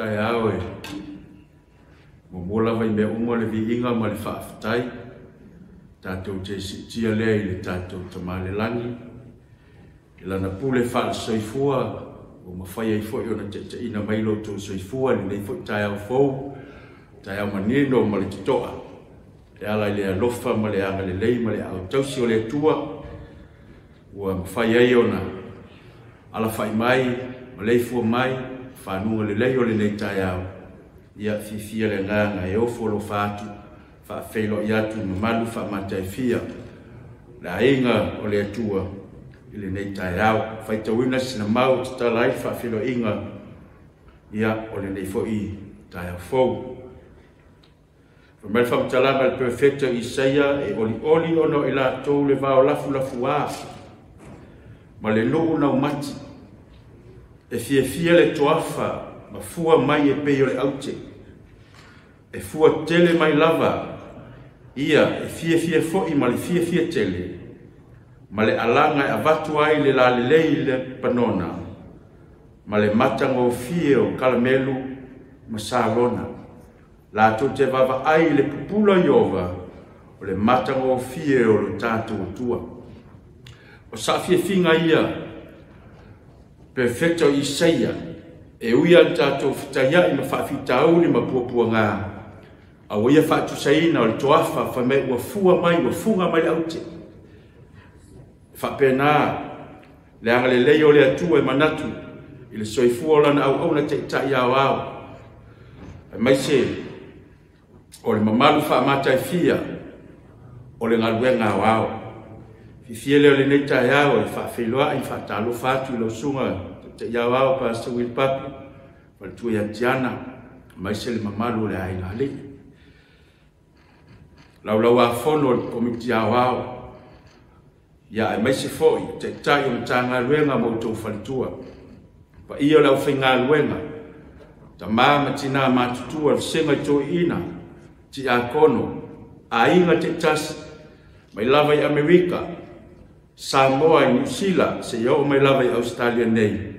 tai au mola vai me umo le viinga ma le whaafatai tātou te tia lea i le tātou tamale langi i lana pule whaal soifua o mawhai ai fwoi ona te ina mailo tō soifua ni nei fwoi tai au fau tai au manino ma le kitoa e ala i le alofa ma le anga le lei ma le au tausi o le tua ua mawhai ai ona ala whai mai ma lei fua mai whanunga le lei o le nei tai au ia fifia le nganga e ofo lo fatu fa felo ia tu malu fa matai fia la inga o le tua ile nei tai au fa tawina sina mau ta lai fa felo inga ia o le nei fo i tai au fo Mal fam talanga al perfecto Isaia e oli ono ila to le va la fua ma le no na mati e fia le toafa ma fua mai e pe le aute e fua tele mai lava ia e fia fo i ma le fia tele ma le alanga e avatu ai le la le panona ma le matango fio caramelo ma salona la to te vava ai le pupula iova o le matango fie o le tātou tua. O sa fie finga ia, perfecto Isaia, e uia tātou fitaia i ma whaafitau ni ma puapua ngā. A uia whaatu saina o le toafa whamei ua fua mai, ua funga mai aute. Whapena, le anga le leo le atua e manatu, i le soifua o lana au na te itai au au. Mai se, o le mamalu wha matai fia, o le ngaluenga wao. Fifia leo le nei tai au, e wha wheloa i wha talo whatu i lau sunga, te iau au pa sa wil papi, wale tua ia tiana, mai se le mamalu le ai ngali. Lau a fono le komiti au au, ia e mai se foi, te tai o le ta ngaluenga mo tau whalitua. Pa ia lau whi ngaluenga, ta maa tina matutua le senga i tō ina, ti a kono, a inga te tasi, mai lava i Amerika, Samoa i New Zealand, se iau mai lava i Australia nei.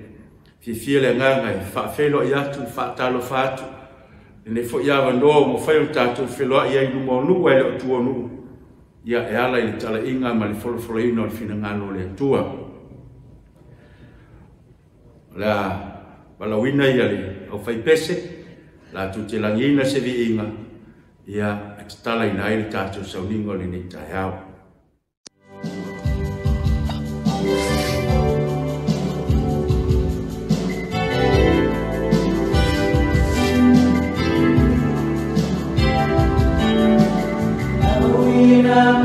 Fifia le nganga i whaafelo i atu, whaatalo whaatu, ne fo ia wanoa mo whaio tātou wheloa i ai numo nuu e leo tua nuu. Ia e ala i le tala inga ma le folofolo ino le fina ngano le tua. La balawina ia le au whaipese, la tu te langina se vi inga, ia te tala ina ai le tātou sauningo le nei tai au. Oh,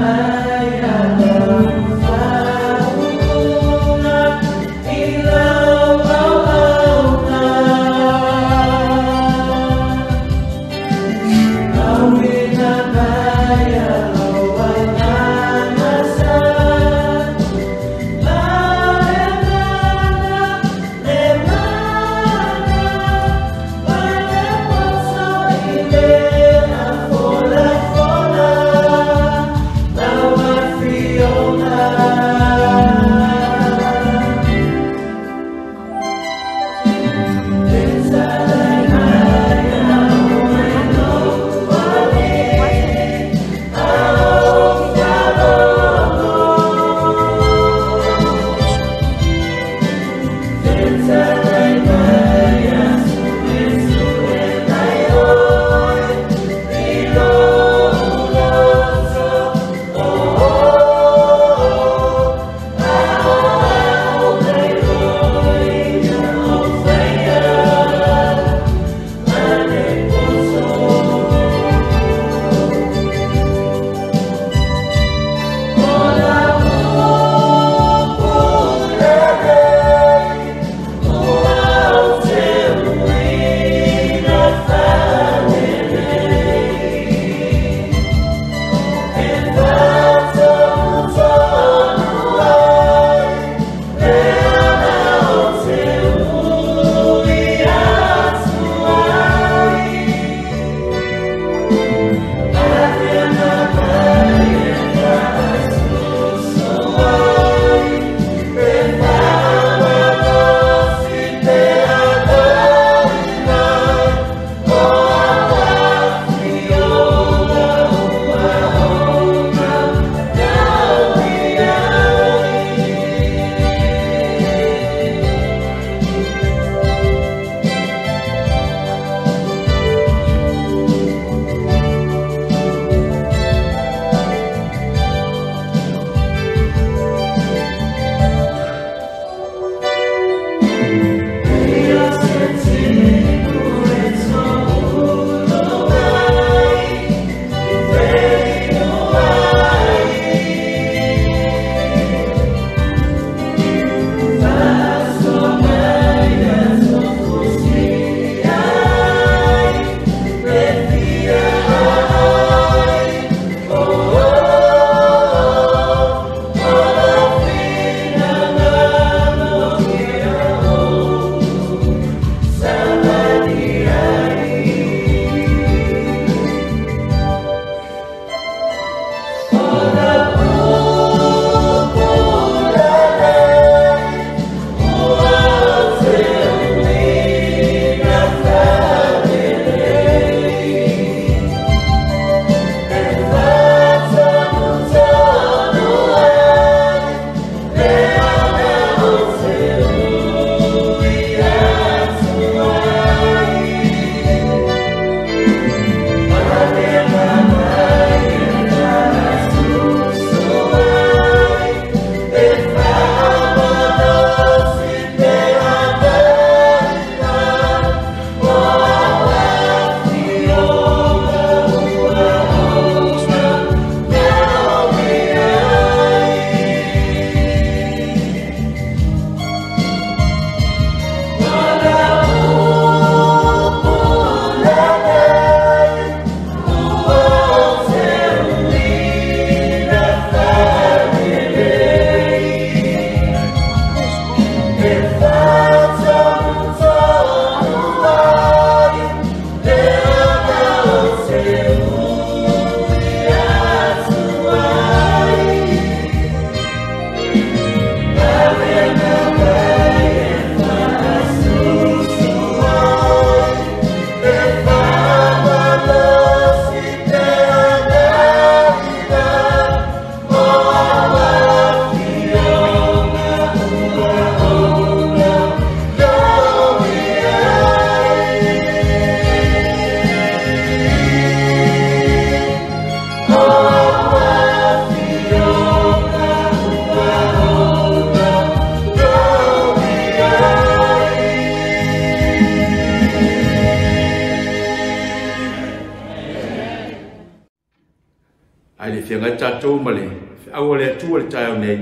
tātou male, au le atua le tai au nei,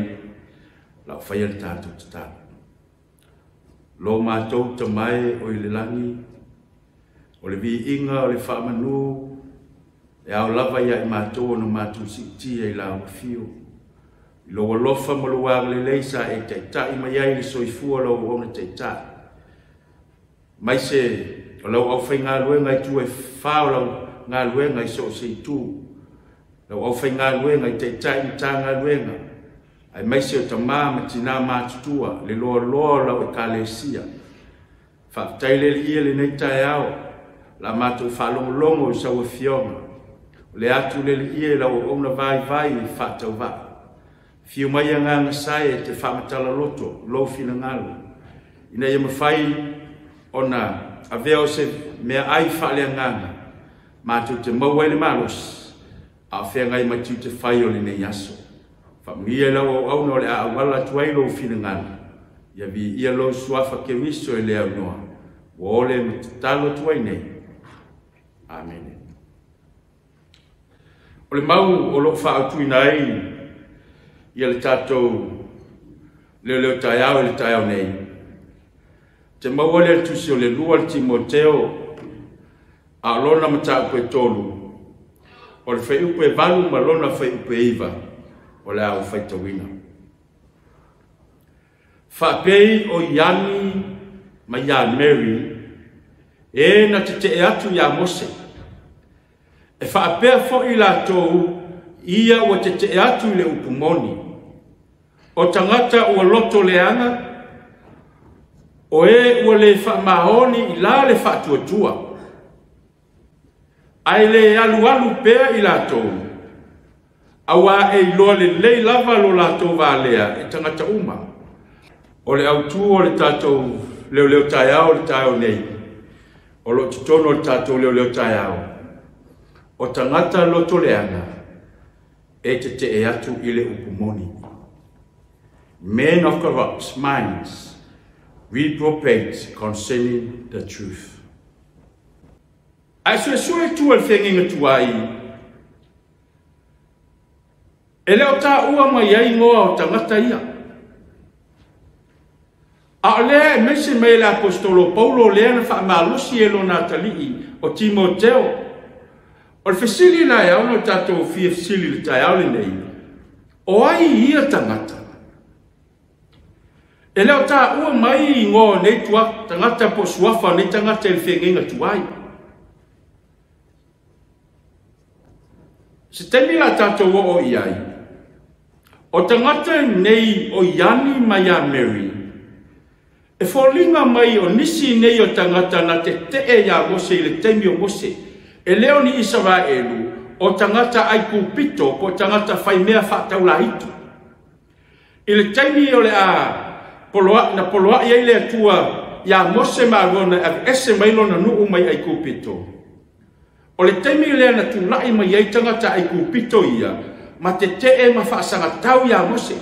lau whaia le tātou te tātou. Lo mātou ta mai o i le langi, o le vi inga o le whaamanu, e au lava ia i mātou o na mātou si e la o fio. I lo walofa malua le leisa e te tai mai ai le soifua lo o na te tai. Mai se, o lau au whai ngā luenga i tu e whao lau ngā luenga i so se i tū. Lau au whai ngā luenga i te tai i tā ngā luenga. Ai mai se o ta māma tina mātutua, le loa loa lau e kālesia. Whaatai le ia le nei tai ao, la mātou whalongolongo i sau e fionga. Le atu le ia lau o na vai i whātau wā. Fiu mai a ngā ngasai e te whamatala loto, lo fina ngalo. Ina ia mawhai ona a veo se mea ai whale a nganga. Mātou te maua le malos, a whea ngai matiu te whai o le nei aso. Whamia lau au no le a awala tuai lo fina ngalo. Ia vi ia lo suafa ke viso e le au noa. Wa ole me te talo tuai nei. Amen. O le mau o lo wha atui nai, ia le tātou leo tai au le tai au nei. Te maua le tusi o le lua le Timoteo, a lona matau koe tolu, o le whai upe valu ma lona whai upe iwa, o le au whai tawina. Whapei o Iani ma ia Mary, e na te atu ia Mose. E whaapea fo i la tōu, ia o te atu le upumoni. O tangata ua loto leanga, o e ua le whaamahoni i la le whaatuatua. Ai le alu pea i la tōu. Awa e iloa le lei lava lo la tōu vālea e tangata uma. O le autu o le tātou leo tai au le tai au nei. O lo tutono le tātou leo tai au. O tangata loto leanga, e te atu i le upumoni. Men of corrupt minds reprobate concerning the truth. Ai sue tu al whenginga tuai. E leo tā ua mai ai ngoa o tangata ia. A lea e mese mai le apostolo Paulo lea na whaamalusi e lo Natalii o Timoteo. O le whesili la e au no tātou fia whesili le tai au le nei. O ai ia tangata. E leo tā ua mai i ngō nei tua tangata po suafa nei tangata e whengenga tuai. Se temi la tātou o iai. O tangata nei o Iani mai a Mary. E wholinga mai o nisi nei o tangata na te ia Mose i le temi o Mose. E leo ni Israelu o tangata ai kupito po tangata whai mea whaatau la hitu. I le temi o le a na poloa ia le atua ia Mose marona a ese mai lona nuu mai ai kupito. O le temi lea na tulai mai ai tangata ai kupito ia, ma te ma whaasanga tau ia Mose,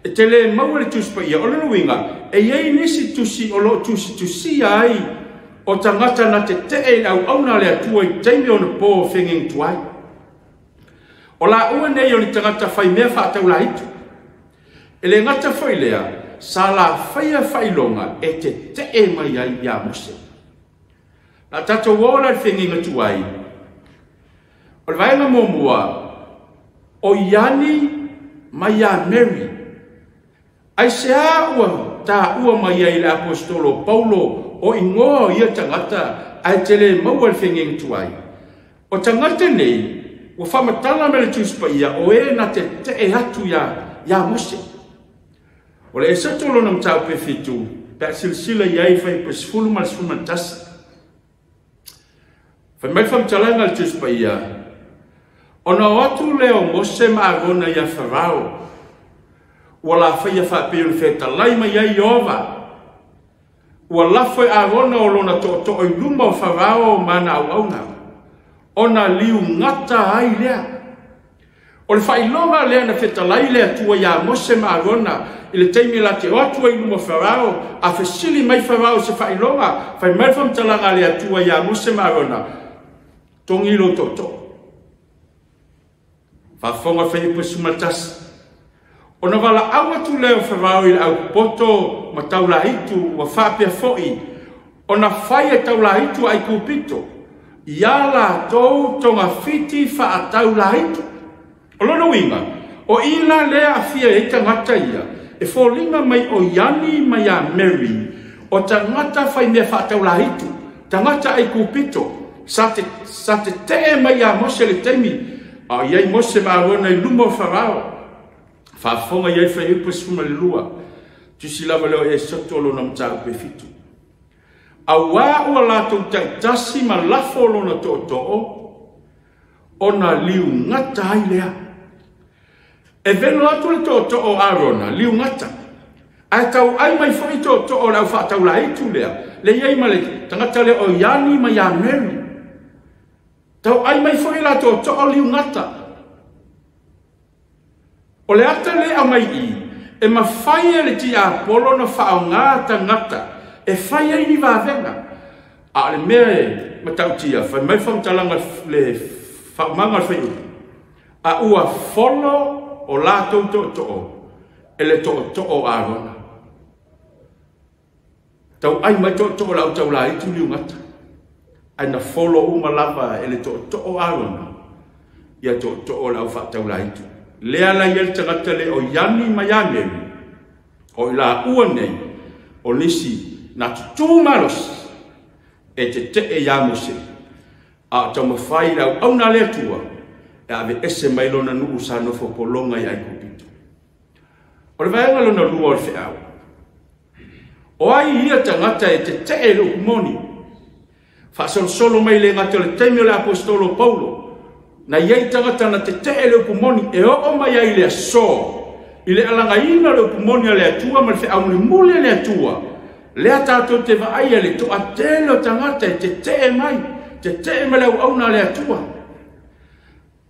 e te le maua le tuspa ia, o le nuinga, e iei nisi tusi o lo tusi ai, o tangata na te au na le atua i temi o na po whenging tuai. O la ua nei o ni tangata whai mea whaatau la hitu. E le ngata whai lea, sa la whaia whailonga e te mai ai ia Mose. La tato wōla le whenginga tuai. O le vaenga mōmua, o Iani mai a Mary. Ai se a ua tā ua mai ai le apostolo Paulo o ingoa ia tangata ai te le maua le whenginga tuai. O tangata nei, ua whamatala me le tuspa ia o e na te atu ia Mose. O le esa tolo na mtau pe fitu, pe silsila iai fai pe sifulu ma sifulu matasa. Fai mai whamtalanga le tuspa ia. O na watu leo Mose ma agona ia Farao. Ua la fai a whapeo le feta laima iai Iova. Ua la fai agona o lona to i luma o Farao mana au auna. O na liu ngata ai lea. O le whailonga lea na whetalai lea tua ia Mose ma agona i le teimi la te oatua i luma Farao a whesili mai Farao se whailonga whai mai whamtalanga lea tua ia Mose ma agona tongi lo toto. Whafonga whai pa sumatasi. Ona wala awa tu leo whawau i au poto ma taula hitu wa whapea foi. Ona whai e taula hitu ai kupito. Iala tou tonga fiti wha taula hitu. O lono winga, o ina lea fia e tangata ia. E fōlinga mai o Yani mai a Mary. O tangata whai mea wha taula hitu. Tangata ai kupito. Sa te te mai a Mose le temi. A iei Mose ma wana i lumo wharao. Whafonga iei whai upa suma le lua. Tusi lava leo e sotolo na mtau pe fitu. A wā ua lātou taitasi ma lafo lona to'o. Ona liu ngata ai lea. E velo atu le to'o arona, liu ngata. Ai tau ai mai fai to'o lau whaatau la itu lea. Le iei ma le tangata le o Yani ma ya Mary. Tau ai mai fai la to'o liu ngata. O le ata le a mai i, e ma fai e le ti a polo na whao ngata ngata, e fai e ni wawenga. A le mea ma tau tia, fai mai whamtalanga le whaumanga whai upi. A ua folo o lātou to'o, e le to'o arona. Tau ai mai to'o lau tau la itu liu ngata. Ai na folo uma lava e le to'o arona, ia to'o lau whaatau la itu. Lea la iel tangata le o Yani ma ya Mary. O ila ua nei, o nisi na tutu maros, e te ya Mose. A tau mawhai lau au na lea tua, e ave ese mailo na nuu sa nofo polonga i ai kupito. O le vaenga lona lua o le whiau. O ai ia tangata e te lo kumoni. Whaasol solo mai le ngata le teimio le apostolo Paulo. Na iei tangata na te le upumoni e o mai ai le so. I le alanga ina le upumoni a le atua ma le whiau ni mule le atua. Le atato te vaai a le to a te leo tangata e te mai. Te mai le au na le atua.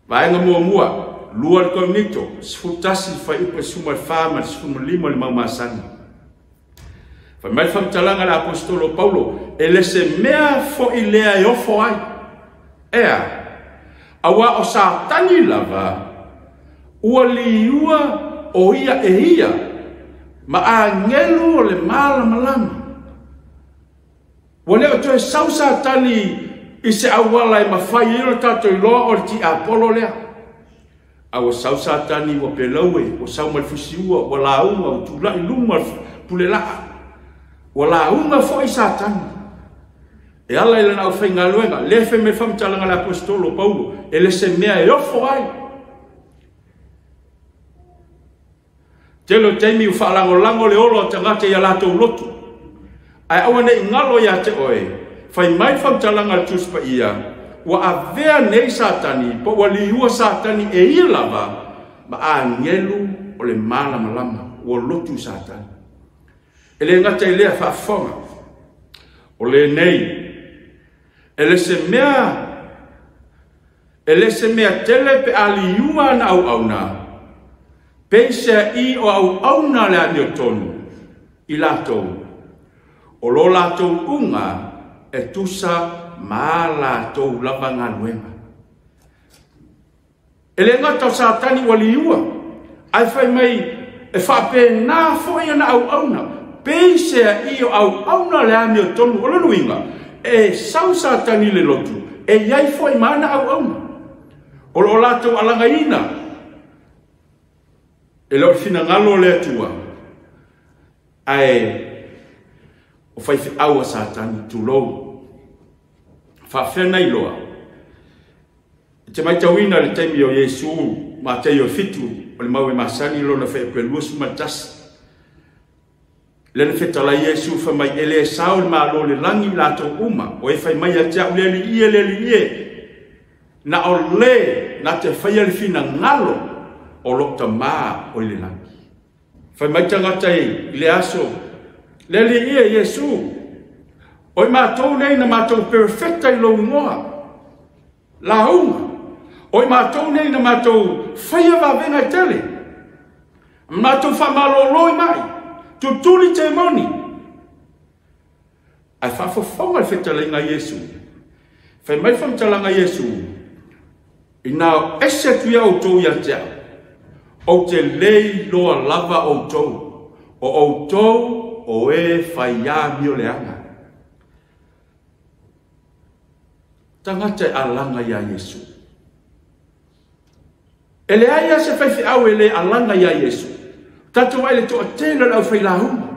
Vaenga mua, lua le kognito, sfutasi fai upa suma le whama, sfuma lima le maumasani. Fai mai whamtalanga le apostolo Paulo, e le se mea fo i lea e ofo ai. Ea, awa o sa tani lava, ua li ua o ia e ia, ma a ngelu o le mala malama. Wa leo to e sau sa tani i se awala e mawhai ilo tato i loa o le ti apolo lea. Awa sau sa tani wa pelaue, o sau malfusiua, wa launga o tula i luma pule laa. Wa launga fo i sa tani. E ala ila na ufai ngā luenga, le fe me whamtalanga le apostolo Paulo, e le se mea e ofo ai. Telo teimi u whaalango le olo tangata i alatou lotu. Ai awane i ngalo ia te oe, fai mai whamtalanga le tuspa ia, wa a vea nei satani, po wa liua satani e ia lava, ma a ngelu o le mala malama, o lotu satani. E le ngata i lea whaafonga, o le nei, e le se mea tele pe aliua na au na. Peisea i o au na le anio tonu. I latou. O lo latou unga e tusa ma latou lava ngā luenga. E le ngata o satani wa liua. Ai fai mai e whape nā foia na au na. Peisea i o au na le anio tonu. O lanu inga. E sau satani le lotu, e iai foi mana au na. O lo latou alanga ina, e lo fina ngalo le atua, ai, o fai aua satani tu lou, whawhena i loa. Te mai tauina le teimi o Yesu, ma te o fitu, o le mau e masani lo na whai koe lua sumatasi. Lena fetala Yesu fa mai ele saul ma lo le langi lato uma o e fai mai a tia le ie na o le na te fai le fina ngalo o lo ma o le langi fai mai tanga tai le aso le ie Yesu o ma to nei na ma to perfecta i lo moa la uma o ma to nei na ma to fai va venga tele ma to fa malo lo mai tutuli te moni. Ai whawhawhonga whetalenga Yesu. Whai mai whamtalanga Yesu. Ina ese tuia o tau ia tea. O te lei loa lava o tau. O tau o e whaia mio leanga. Tangata e alanga ia Yesu. Ele aia se whaifi au ele alanga ia Yesu. Tatu ele to atela lau whai lahunga.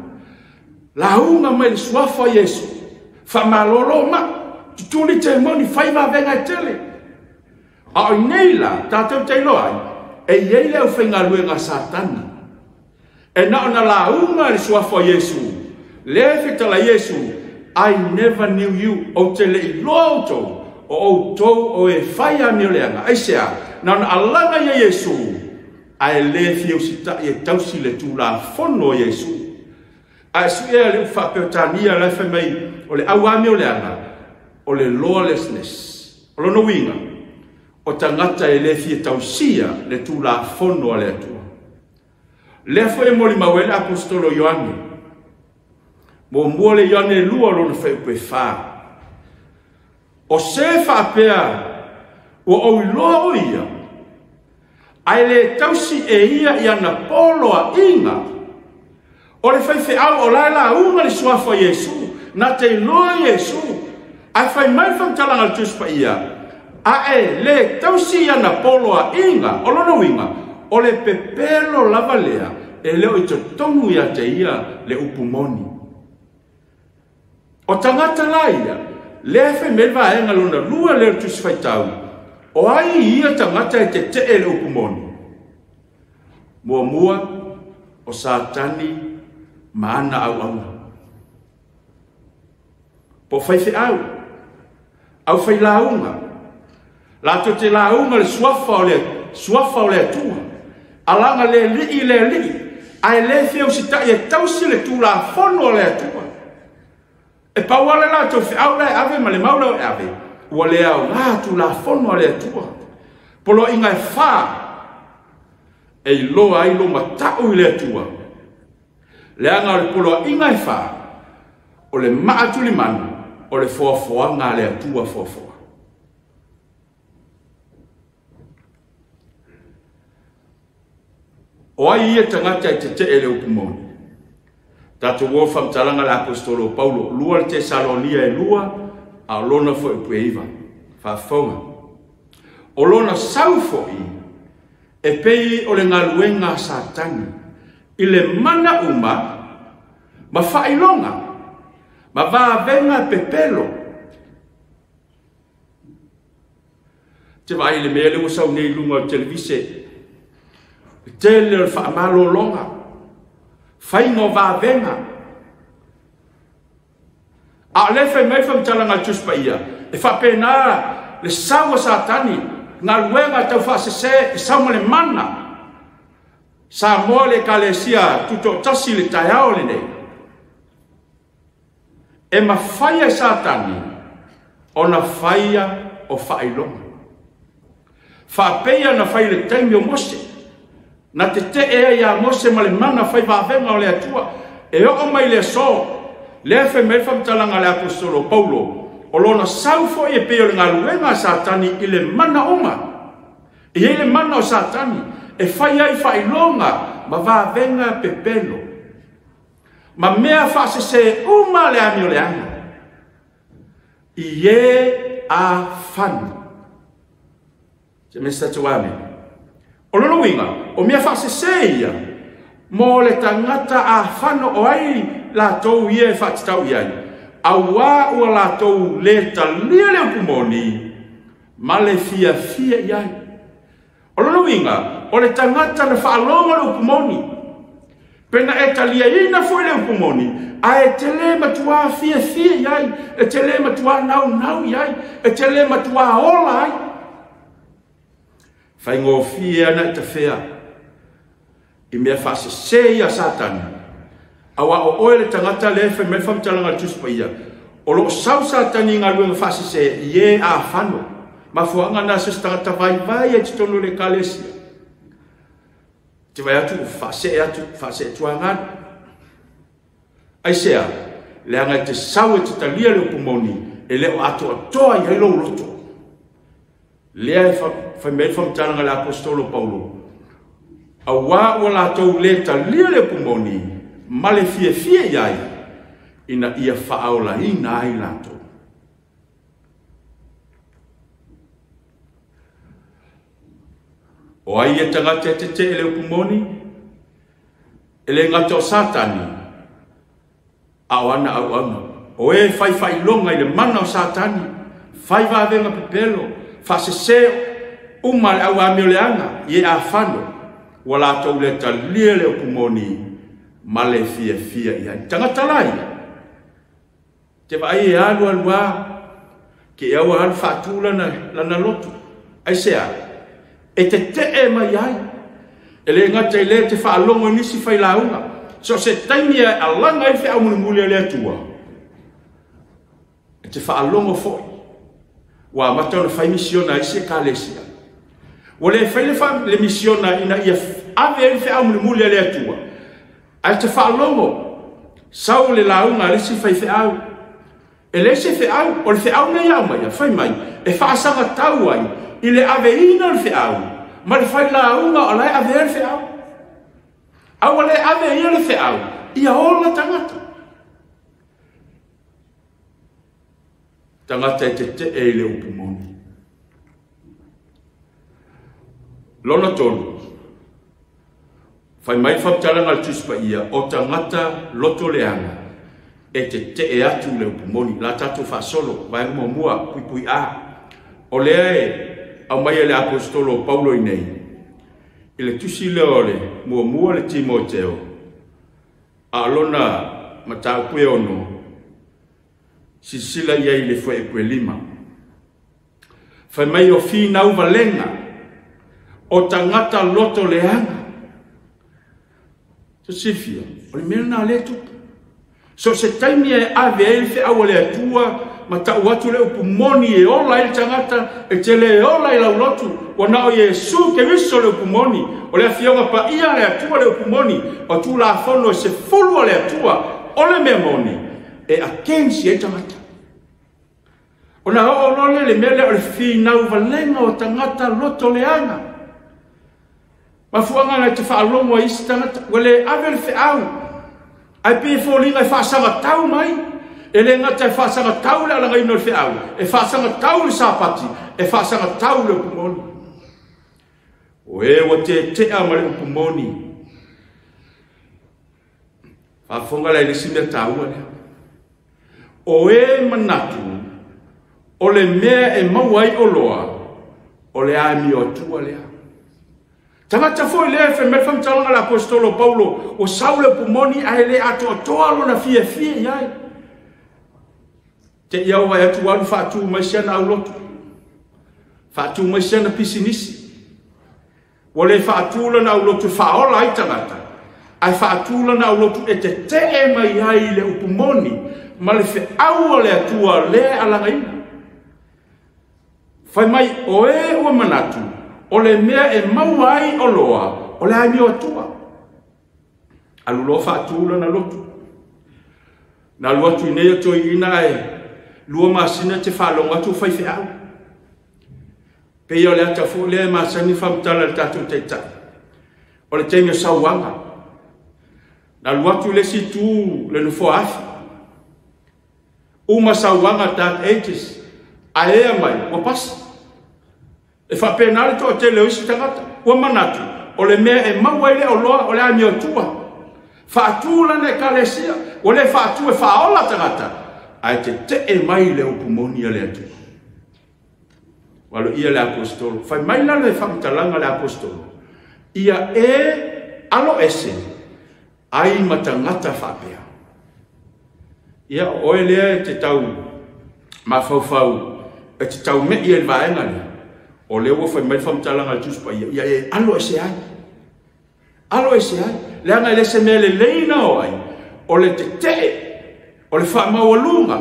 Lahunga mai le suafa Yesu. Whamalolo ma. Tutuli te moni whaiva venga tele. A o neila, tātou te loa, e yeile au whainga luenga Satani. E na ona lahunga le suafa Yesu. Le fitala Yesu, I never knew you. O te le iloa tau. O tau o e whaia mio leanga. Aisea, na ona alanga ia Yesu. A e le fiu sita e tausi le tūla fono Yesu. A e suea le whapetania le whamei o le awa mio leanga. O le lawlessness. O lono winga. O tangata e le fie tausia le tūla fono a le atua. Le fo e moli mawele apostolo Ioane. Mo mua le Ioane lua lona whai upe whaa. O se whaapea o au iloa o ia. Ai le tausi e ia i ana poloa inga. O le whai au o laila unga le suafa Yesu. Na te iloa Yesu. Ai whai mai whamtalanga tuspa ia. A e le tausi i ana poloa inga. O lono winga. O le pepelo lavalea. E leo i to tonu ia te ia le upumoni. O tangata laia. Lefe melva enga luna lua leo tusi whaitau. O ai ia tangata e te le upumoni. Mua o Satani maana au au. Po whaife au. Au whai launga. Lato te launga le suafa o le atua. Alanga le li. Ai lefe au sita e tausi le tu la fono le atua. E pauale la to fi au le ave ma le maula e ave. Ua le au la tu la fono le atua. Polo inga e wha. E loa ai lo matau i le atua. Le anga o le polo inga e wha. O le maatu li manu. O le foa ngā le atua foa. O ai ia tangata i te ele upumoni. Tato wo whamtalanga le apostolo Paulo. Lua le te Salonia e lua. A lona fo e pueiva. Whafonga. O lona sau fo i. E pei o le ngaluenga Satani. I le mana uma. Ma whailonga. Ma venga pepelo. Te vai le mea le usau nei lunga o televise. Tele le whaamalo longa. Whaingo venga. A lefe mei whamtalanga tuspa ia. E whapena le sawa Satani. Ngā luenga tau whaasese e sauma le mana. Sa moa le kalesia tuto tasi le taiao le nei. E ma whaia Satani. O na whaia o whailonga. Whapeia na whai le taimi o mose. Na te ea ia mose ma le mana whai wawenga o le atua. E o mai le so. Lefe mei whamtalanga le apostolo Paulo. O lona saufo e peo le ngaluenga Satani i le mana oma. I le mana o Satani. E whai ai whailonga ma wawenga pepelo. Ma mea whaasese uma le ami o le anga. I a whanu. Te mesta tuame. O lolo winga, o mea whaasese ia. Mo le tangata a whanu o ai la tou ia e whaatitau iai. Awa ua la tou le talia le upumoni. Ma le fia iai. O lolo winga, o le tangata le whaalonga le upumoni. Pena e talia ina foi le upumoni. A e tele matua fia iai. E tele matua nau iai. E tele matua ola ai. Fai ngō fia na te whea. I mea whaasese ia Satani. Awa o oe le tangata le whai me whamtalanga tuspa ia. O lo sau Satani ngā luenga whaasese ie a whano. Ma fuanga na sis tangata vai e titono le kalesia. Te vai atu whaase tuangana. Aisea, le anga te sau e te talia le upumoni. E leo atu atoa i heilo roto. lea fai mei whamtana le apostolo Paulo. A wā o lātou le talia le pumoni, ma le fie iai, ina ia whaaola ina ai lātou. O ai e tangata e te le pumoni, e le ngata o satani, au ana. O e fai longa i le mana o satani, fai vavenga pepelo, fa se seo, umale au amio leanga, i e a whano. Wala tau le talia le pumoni ma le fia ia. Tangata lai. Te vai e alu alua ke e awa alu whaatula na lotu. Ai sea, e te mai ai. E le ngata i le te whaalongo nisi whai launga. So se taimi e alanga i whi muli le atua. E te whaalongo foi. Wa matau na whai misiona i se ka lesia. Wale fai le misiona ina ia ave e fai muli le atua. Ai te whaalongo. Sau le launga le si fai au. E le se au, o le au nei au mai, fai mai. E whaasanga tau ai, i le ave ina le au. Ma le fai launga o lai ave le au. Au le ave ina le au. Ia ola tangata. Tangata e te e le upumoni. Lona tonu. Fai mai whaptalanga al tuspa ia o tangata loto leanga. E te e atu le upumoni. La tatu fa solo. Vai mua pui a. O lea e au mai le apostolo Paulo i nei. I le tusi le ole mua le Timoteo. A lona matau pue ono. Sisila ia i le fue e kue lima. Fai mai o fina uva lenga. O tangata loto leanga. So sifia, o le mena le tupu. So se taimi e ave e fe au le atua, ma tau atu le upumoni e ola e tangata, e te le ola e laulotu, o nao Yesu ke viso le upumoni, o le afionga pa ia le atua le upumoni, o tu la fono e se fulu le atua, o le memoni, e a kensi e tangata. O na o nole le mele o le finau valenga o tangata loto leanga. Ma fuanga na te whaalongo i isi tangata. Wale avel fe au. Ai pe fōlinga e whaasanga tau mai. E le ngata e whaasanga tau le alanga ino le fe au. E whaasanga tau le sāpati. E whaasanga tau le upumoni. O e wa te ama le upumoni. Whaafonga le sime taua le. O e manatu. O le mea e mauai o loa. O le ami o tua lea. Tangata foi le fe me fam talanga la apostolo Paulo o saule pumoni ai le ato toalo na fie iai. Te iau vai atu alu fatu maisiana au lotu. Fatu maisiana pisinisi. Wale fatu la na au lotu faola ai tangata. Ai fatu la na au lotu e te e mai ai le upumoni ma le fe au le atua le alangaina. Fai mai o e ua manatu. O le mea e mau ai o loa, o le ai mio atua. Alu loa whaatula na lotu. Na lua tu inea to ina e, lua masina te whalonga tu whaife au. Pei o le ata fu le masani whamtala le tatu te tai. O le teimia sauanga. Na lua tu le si tu le nufo afi. Uma sauanga dark ages. A ea mai, wapasa. E fa penale to te leo isi tangata. Ua manatu. O le mea e mauaile o loa o le ami o tua. Fa atula ne kalesia. O le fa atu e fa ola tangata. Ai te e mai le upumoni le atu. Walo ia le apostolo. Fai mai la le whamtalanga le apostolo. Ia e alo ese. Ai matangata whapea. Ia oe lea te tau mawhauwhau. E te tau me ia le vaenga lea. O leo fai mai whamtalanga tuspa ia e alo ese ai. Alo ese ai. Leanga ele se mele leina o ai. O le te o le wha mawalunga.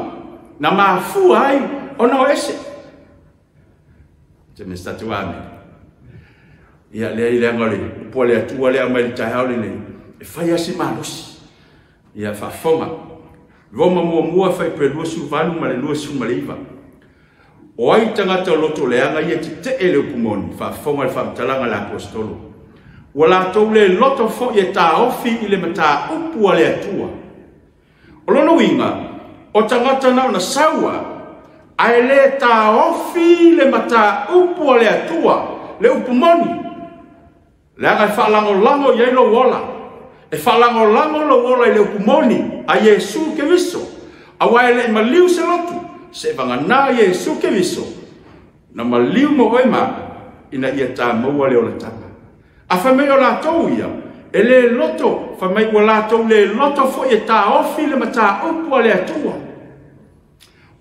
Na maafua ai. O na o ese. Te me statu ame. Ia lea i leanga le. Pua lea tua lea mai le tahao le nei. E fai asi malusi. Ia whafonga. Roma mua fai pe lua su valu ma le lua su maleiva. o ai tangata loto leanga ia te ele upumoni fa fonga fa talanga la apostolo wala tole loto fo ia ta ofi ile mata upu ale atua olono winga o tangata na sawa aile ta ofi le mata upu ale atua le upumoni leanga fa lango ia lo wola e fa lango lo wola ile upumoni a Yesu Kristo awaile maliu se lotu se vangana Yesu Kristo na maliu mo oima ina ia ta maua le ola tanga afa me ola touia ele loto fa mai wala to le loto fo ia ta ofi le mata upu ale atua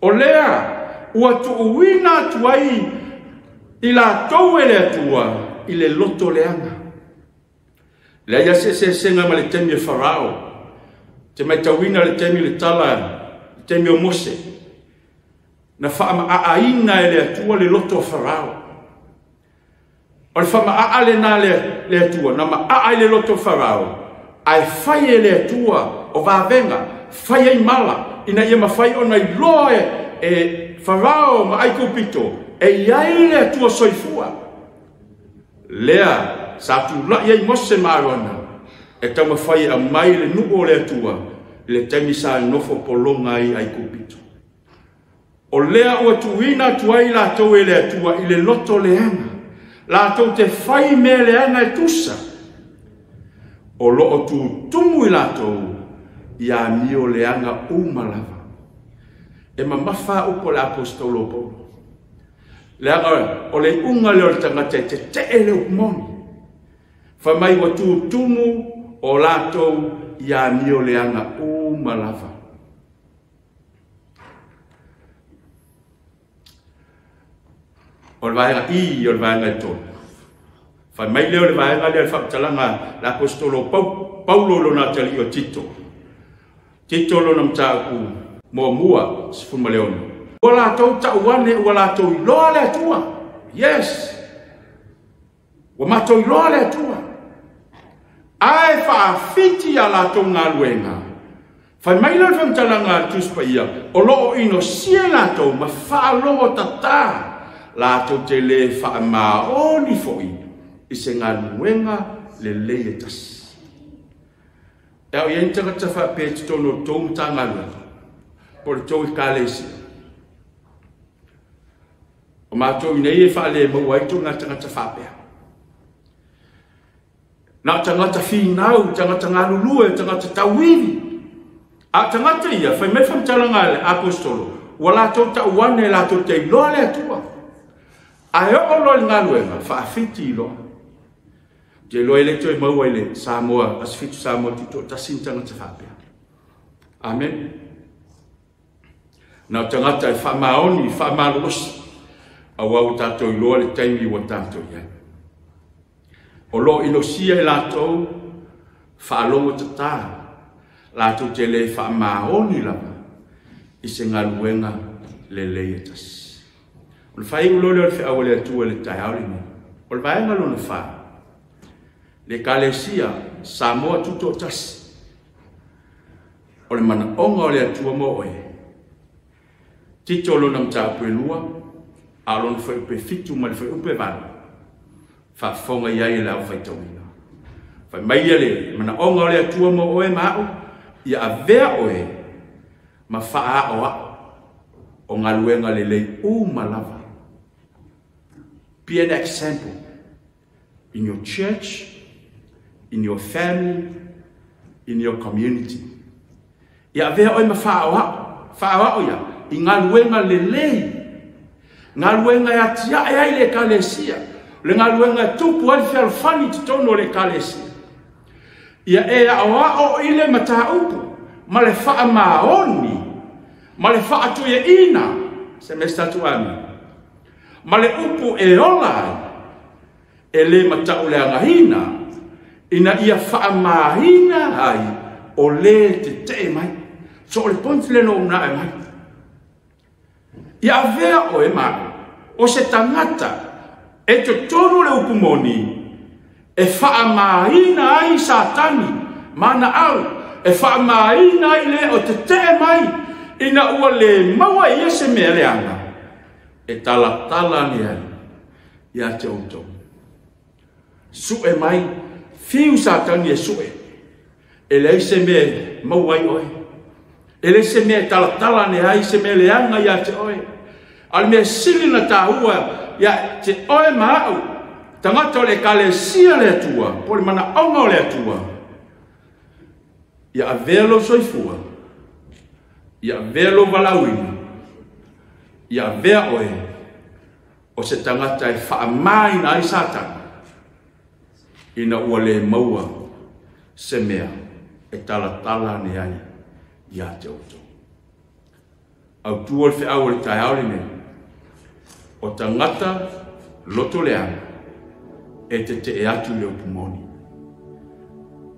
olea ua tuuina tuai ila tou ele atua ile loto leanga le ia se senga ma le temi farao te mai tauina le temi le tala temi o Mose na fama aina ele atua le loto farao o le fama ale na le atua na ma le loto farao ai fai ele atua o vavenga fai ai mala ina ia mafai ona i loe e farao ma ai kupito e iai le atua soifua lea sa tu la ia Mose marona e tau mafai a mai le nuo le atua le temi sa nofo polonga ai kupito o lea ua tuina tuai la tau ele atua i le loto leanga la tau te fai me leanga e tusa o loo tu tumu i la tau ia mio leanga umalava e mamafa upo le apostolo Paulo leanga o le unga le o le tangata te ele upumoni fa mai wa tu tumu o la tau ia mio leanga umalava o le vaenga i o le vaenga e tonu fa mai leo le vaenga le whakatalanga l'apostolo Paulo lona tali o Tito lona mtaaku mua sifuma leona wala tau tauane wala tau iloa le atua yes wa matau iloa le atua ai whaafiti a la tau ngā luenga fa mai leo le whakatalanga tuspa ia o loo ino sia la tau ma whaaloa tata la to te le fa ma oni foi i se ngā luenga le leietas e o yentanga ta fa pe tono tom tanga lu por to i kalesi o ma to nei fa le mo wai to ngata ngata fa pe na tanga ta fi nau tanga tanga lulu e tanga ta tawini a tanga ta ia fa me fa tanga le apostolo wala to ta wane la to te lo le tua ai o lo ngā luenga fa fiti lo te lo ele to mo ele Samoa as fitu Samoa tito ta sintanga te fa amen na tanga ta fa maoni fa malos a wa ta to lo le taimi wa ta to ya o lo inosia la to fa lo ta la to te le fa maoni la i se ngā luenga le leietas o le fai ulo le fe awale atua le tai aole ni o le vaenga lona fa le kalesia Samoa tuto tasi o le mana onga o le atua mo oe Tito lona mtapu e lua a lona fai upe fitu ma le fai upe vana fa fonga iai le au fai tauina fai mai le mana onga o le atua mo oe mao ia avea oe ma faa oa o ngā luenga le lei malava. Be an example in your church, in your family, in your community. Ia vea oi ma whaawao ia, i ngā luenga le lei, ngā luenga ia tia e ai le kalesia, le ngā luenga tupu ai whial whani te tono le kalesia. Ia e awao i le mata upu, ma le wha maoni, ma le wha atu e ina, se me statu ami, ma le upu e ola, e le mata ule angahina, ina ia wha mahina ai, o le te mai, so le ponti le no una e mai. Ia vea o e mai, o se tangata, e te tono le upu moni, e wha mahina ai satani, mana au, e wha mahina ai le o te mai, ina ua le maua i ese mea leanga. e tala ni ai ia te autou. Sue mai, fiu sa tangi e sue. E lei se me mauai oe. E lei se me tala ni ai se me leanga ia te oe. Al me sili na tahua ia te oe maau. Tangata le kale sia le atua, poli mana aunga le atua. Ia velo soifua. Ia velo valawini. Ia vea oe. O se tangata e whaamai na ai satana. Ina ua le maua se mea e tala ni ai ia te auto. Au tua le whiau le tai aole ne. O tangata loto leanga e te e atu le upumoni.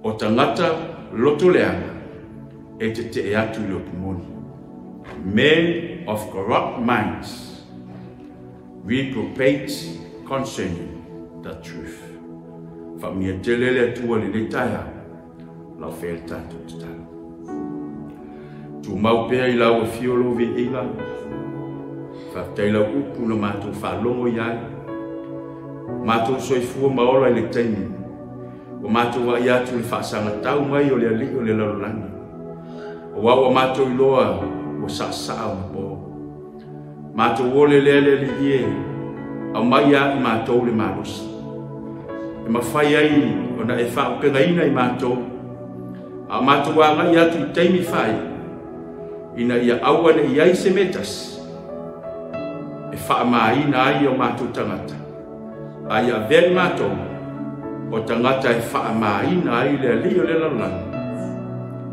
O tangata loto leanga e te e atu le upumoni. Men of corrupt minds reprobate concerning the truth. Fa mia telele atua le taia la fel tatu tala. Tu mau pea I lau fiolo vi ila. Fa taila upu na mātou whalongo iai. Mātou soifua maola I le taimi. O mātou wa iatu le whaasanga tau mai o le ali o le lalolani. O wawa mātou iloa o sa o po. Mātou ole le ie. Au mai ia I mātou le marosi. E mawhai ai o na e whaupenga ina I mātou. A mātou wanga I atu I taimi whai. Ina ia awane I ai se metas. E whaamaina ai o mātou tangata. A ia veri mātou. O tangata e whaamaina ai le ali o le lalani.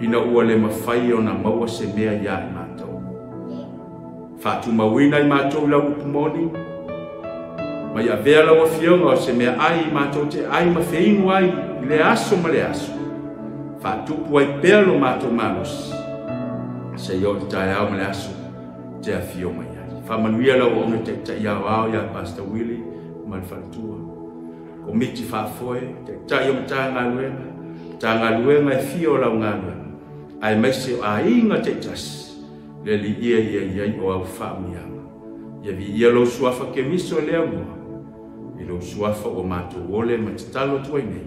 Ina ua le mawhai o na maua se mea ia I mātou. Whatu mawina I mātou lau upumoni. Ma ia vea lawa fionga o se mea ai mātou te ai ma whiingu ai I le aso ma le aso. Whatupu ai pēlo mātou manos. Se yo tae au ma le aso te a fionga iai. Whamanuia lawa onge te ta iau au ia Pastor Willie ma le whalatua. Ko miti whafoe te ta iau ta ngā luenga. Ta ngā luenga e fio lau ngā luenga. Ai maise o a inga te tas. Le li ia o au whaamianga. Ia vi ia lo suafa ke miso lea mua. I lo suafa o mātou ole ma te talo tuai nei.